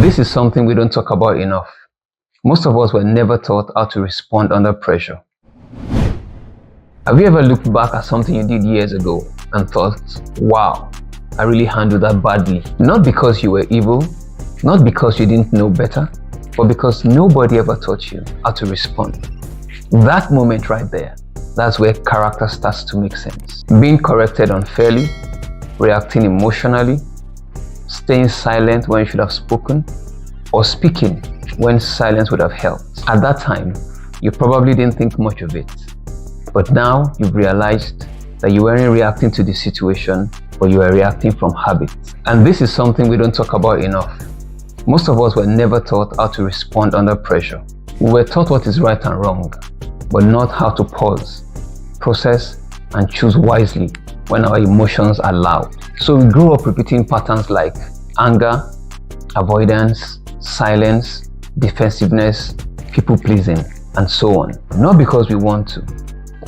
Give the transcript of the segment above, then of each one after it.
This is something we don't talk about enough. Most of us were never taught how to respond under pressure. Have you ever looked back at something you did years ago and thought, wow, I really handled that badly? Not because you were evil, not because you didn't know better, but because nobody ever taught you how to respond. That moment right there, that's where character starts to make sense. Being corrected unfairly, reacting emotionally, staying silent when you should have spoken, or speaking when silence would have helped. At that time, you probably didn't think much of it. But now you've realized that you weren't reacting to the situation, but you were reacting from habit. And this is something we don't talk about enough. Most of us were never taught how to respond under pressure. We were taught what is right and wrong, but not how to pause, process, and choose wisely when our emotions are loud. So we grew up repeating patterns like anger, avoidance, silence, defensiveness, people-pleasing, and so on. Not because we want to,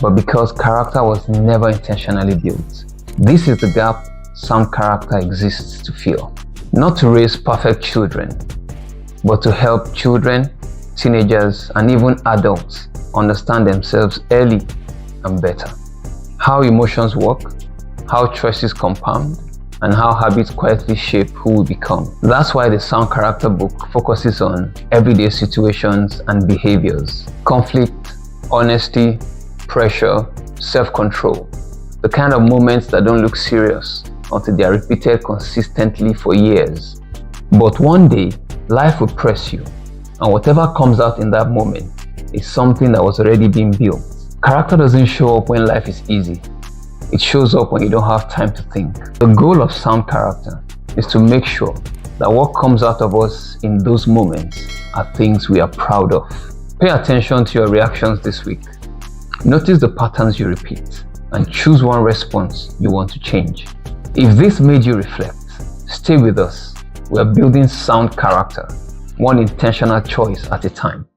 but because character was never intentionally built. This is the gap sound character exists to fill. Not to raise perfect children, but to help children, teenagers, and even adults understand themselves early and better. How emotions work, how choices compound, and how habits quietly shape who we become. That's why the Sound Character book focuses on everyday situations and behaviors, conflict, honesty, pressure, self-control, the kind of moments that don't look serious until they are repeated consistently for years. But one day, life will press you, and whatever comes out in that moment is something that was already being built. Character doesn't show up when life is easy. It shows up when you don't have time to think. The goal of Sound Character is to make sure that what comes out of us in those moments are things we are proud of. Pay attention to your reactions this week. Notice the patterns you repeat and choose one response you want to change. If this made you reflect, stay with us. We are building sound character, one intentional choice at a time.